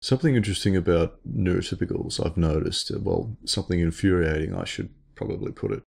Something interesting about neurotypicals I've noticed, well, something infuriating, I should probably put it,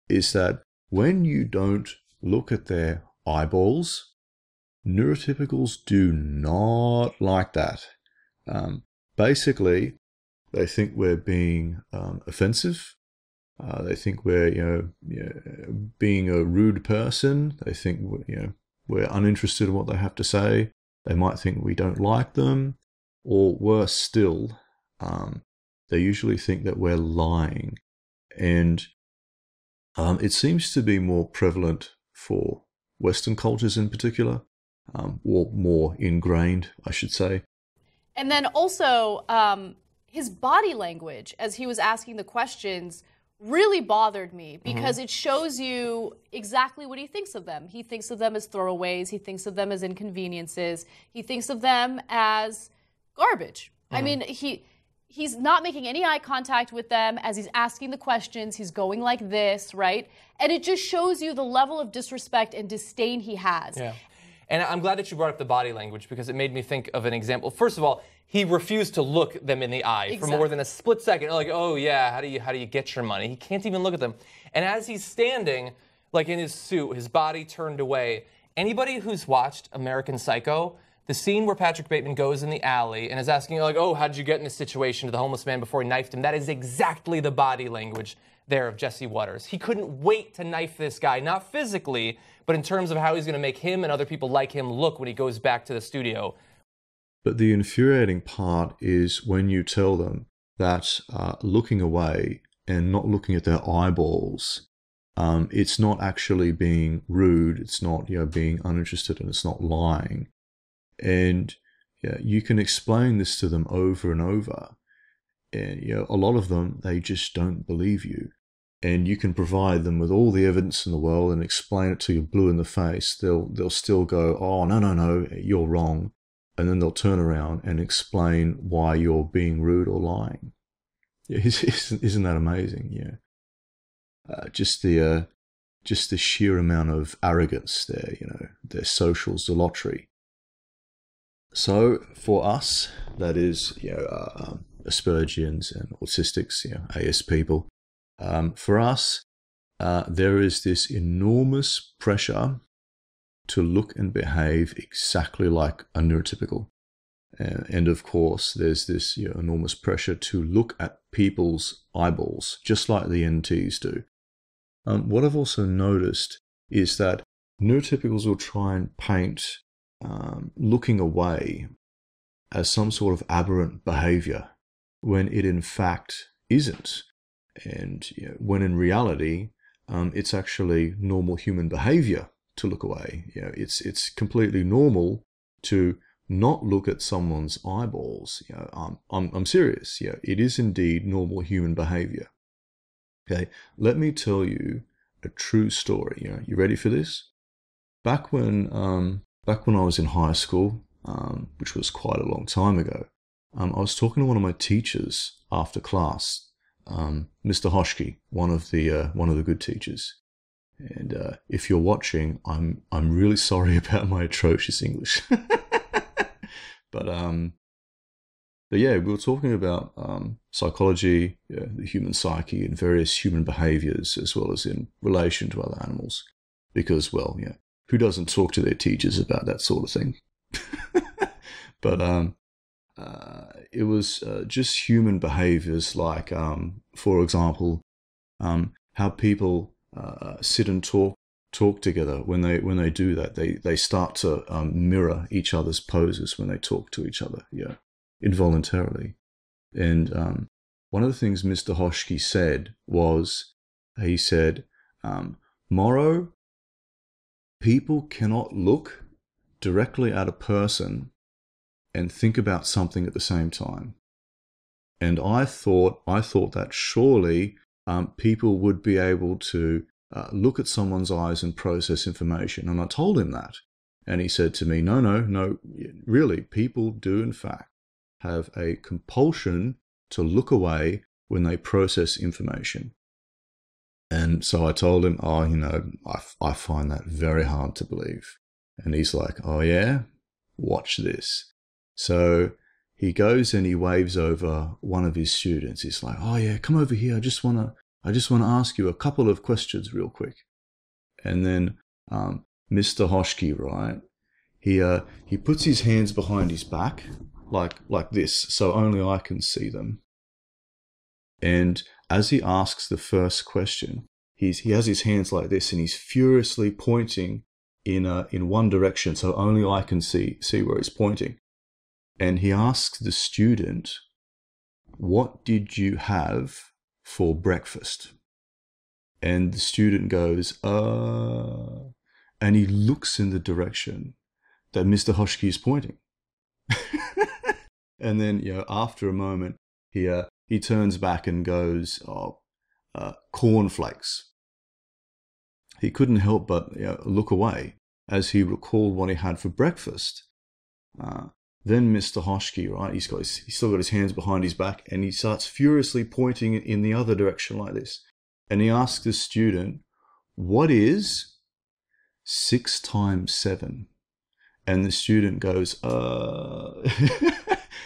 is that when you don't look at their eyeballs, neurotypicals do not like that. Basically, they think we're being offensive. They think we're, being a rude person. They think, we're uninterested in what they have to say. They might think we don't like them, or worse still, they usually think that we're lying. And it seems to be more prevalent for Western cultures in particular, or more ingrained, I should say. And then also, his body language as he was asking the questions really bothered me, because it shows you exactly what he thinks of them. He thinks of them as throwaways. He thinks of them as inconveniences. He thinks of them as garbage. I mean, he's not making any eye contact with them as he's asking the questions. He's going like this, right? And it just shows you the level of disrespect and disdain he has. Yeah. And I'm glad that you brought up the body language, because it made me think of an example. First of all, he refused to look them in the eye for more than a split second. Like, oh yeah, how do you get your money? He can't even look at them. And as he's standing, like in his suit, his body turned away. Anybody who's watched American Psycho, the scene where Patrick Bateman goes in the alley and is asking, like, oh, how did you get in this situation, to the homeless man before he knifed him? That is exactly the body language there of Jesse Waters. He couldn't wait to knife this guy, not physically, but in terms of how he's going to make him and other people like him look when he goes back to the studio. But the infuriating part is when you tell them that looking away and not looking at their eyeballs, it's not actually being rude, it's not being uninterested, and it's not lying. And you can explain this to them over and over, and a lot of them, they just don't believe you. And you can provide them with all the evidence in the world and explain it to you blue in the face. They'll still go, oh, no, you're wrong. And then they'll turn around and explain why you're being rude or lying. Yeah, isn't that amazing? Yeah. Just the sheer amount of arrogance there, their social zealotry. So for us, that is, Aspergians and Autistics, AS people, for us, there is this enormous pressure to look and behave exactly like a neurotypical. And of course, there's this enormous pressure to look at people's eyeballs, just like the NTs do. What I've also noticed is that neurotypicals will try and paint looking away as some sort of aberrant behavior, when it in fact isn't. And when in reality, it's actually normal human behavior to look away. It's completely normal to not look at someone's eyeballs. I'm serious. It is indeed normal human behavior. Okay, let me tell you a true story. You ready for this? Back when I was in high school, which was quite a long time ago, I was talking to one of my teachers after class, Mr. Hoshki, one of the good teachers. And if you're watching, I'm really sorry about my atrocious English. But yeah, we were talking about psychology, the human psyche, and various human behaviors, as well as in relation to other animals. Because, well, who doesn't talk to their teachers about that sort of thing? But it was just human behaviors, like, for example, how people sit and talk together. When they do that, they start to mirror each other's poses when they talk to each other, involuntarily. And one of the things Mr. Hoshki said was, he said, Moro, people cannot look directly at a person and think about something at the same time. And I thought that surely people would be able to look at someone's eyes and process information. And I told him that. And he said to me, no, really, people do in fact have a compulsion to look away when they process information. And so I told him, I find that very hard to believe. And he's like, oh yeah, watch this. So he goes and he waves over one of his students. He's like, "Oh yeah, come over here. I just wanna ask you a couple of questions real quick." And then Mr. Hoshki, right? He puts his hands behind his back like this, so only I can see them. And as he asks the first question, he has his hands like this, and he's furiously pointing in one direction, so only I can see where he's pointing. And he asks the student, "What did you have for breakfast?" And the student goes, and he looks in the direction that Mr. Hoshki is pointing. And then, after a moment, he turns back and goes, "Cornflakes." He couldn't help but look away as he recalled what he had for breakfast. Then Mr. Hoshki, right, he's still got his hands behind his back, and he starts furiously pointing in the other direction like this. And he asks the student, "What is 6 times 7? And the student goes,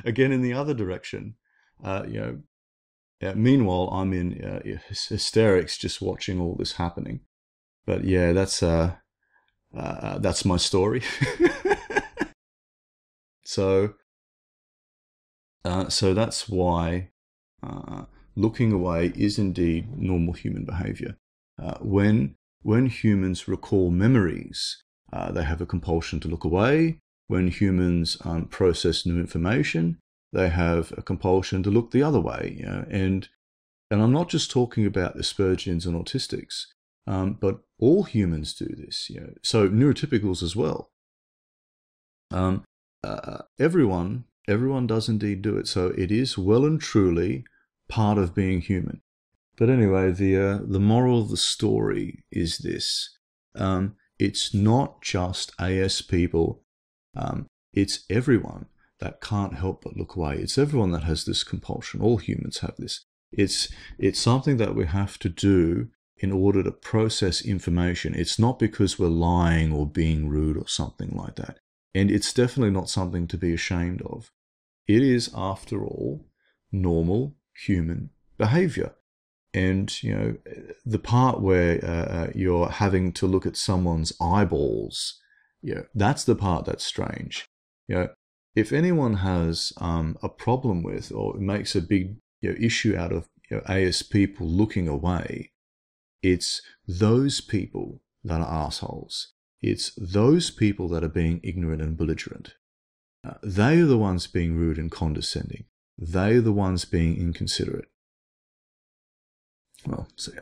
again in the other direction. Meanwhile, I'm in hysterics just watching all this happening. But yeah, that's my story. So that's why looking away is indeed normal human behavior. When humans recall memories, they have a compulsion to look away. When humans process new information, they have a compulsion to look the other way. And I'm not just talking about Aspergians and Autistics, but all humans do this. So neurotypicals as well. Everyone does indeed do it. So it is well and truly part of being human. But anyway, the moral of the story is this. It's not just AS people. It's everyone that can't help but look away. It's everyone that has this compulsion. All humans have this. It's something that we have to do in order to process information. It's not because we're lying or being rude or something like that. And it's definitely not something to be ashamed of. It is, after all, normal human behavior. And, the part where you're having to look at someone's eyeballs, that's the part that's strange. If anyone has a problem with, or makes a big issue out of AS people looking away, it's those people that are assholes. It's those people that are being ignorant and belligerent. They are the ones being rude and condescending. They are the ones being inconsiderate. Well, so yeah.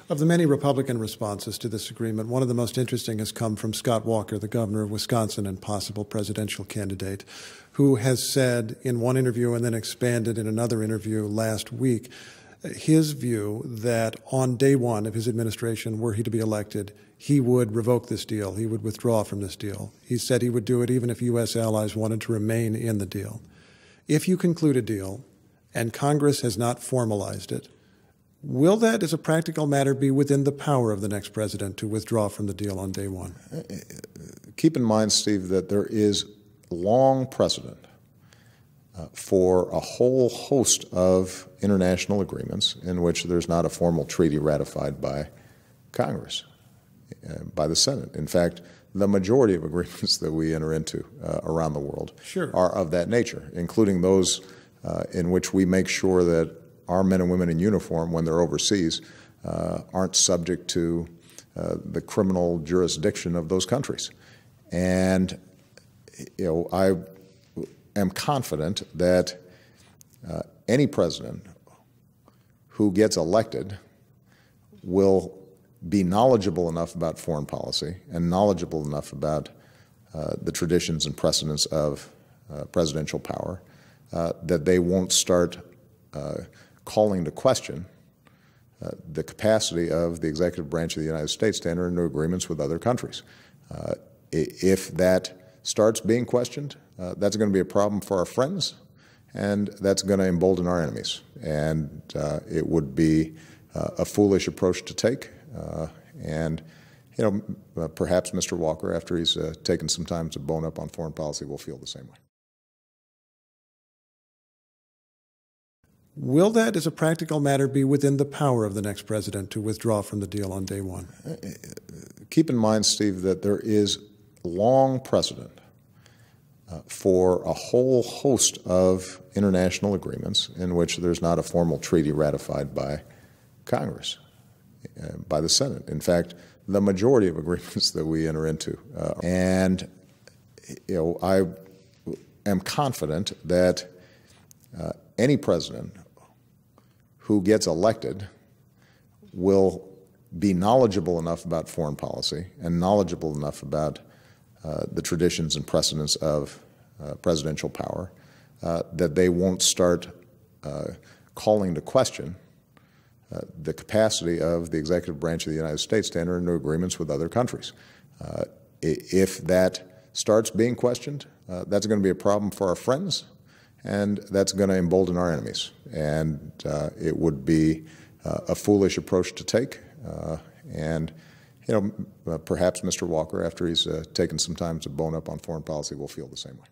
Of the many Republican responses to this agreement, one of the most interesting has come from Scott Walker, the governor of Wisconsin and possible presidential candidate, who has said in one interview and then expanded in another interview last week his view that on day one of his administration, were he to be elected, he would revoke this deal. He would withdraw from this deal. He said he would do it even if U.S. allies wanted to remain in the deal. If you conclude a deal and Congress has not formalized it, will that, as a practical matter, be within the power of the next president to withdraw from the deal on day one? Keep in mind, Steve, that there is long precedent for a whole host of international agreements in which there's not a formal treaty ratified by Congress, by the Senate. In fact, the majority of agreements that we enter into around the world are of that nature, including those in which we make sure that our men and women in uniform, when they're overseas, aren't subject to the criminal jurisdiction of those countries. And I am confident that any president who gets elected will be knowledgeable enough about foreign policy and knowledgeable enough about the traditions and precedents of presidential power that they won't start calling into question the capacity of the executive branch of the United States to enter into agreements with other countries. If that starts being questioned, that's going to be a problem for our friends, and that's going to embolden our enemies. And it would be a foolish approach to take, and And, perhaps Mr. Walker, after he's taken some time to bone up on foreign policy, will feel the same way. Will that, as a practical matter, be within the power of the next president to withdraw from the deal on day one? Keep in mind, Steve, that there is long precedent for a whole host of international agreements in which there's not a formal treaty ratified by Congress, by the Senate. In fact, the majority of agreements that we enter into. I am confident that any president who gets elected will be knowledgeable enough about foreign policy and knowledgeable enough about the traditions and precedents of presidential power that they won't start calling into question the capacity of the executive branch of the United States to enter into agreements with other countries. If that starts being questioned, that's going to be a problem for our friends, and that's going to embolden our enemies. And it would be a foolish approach to take. Perhaps Mr. Walker, after he's taken some time to bone up on foreign policy, will feel the same way.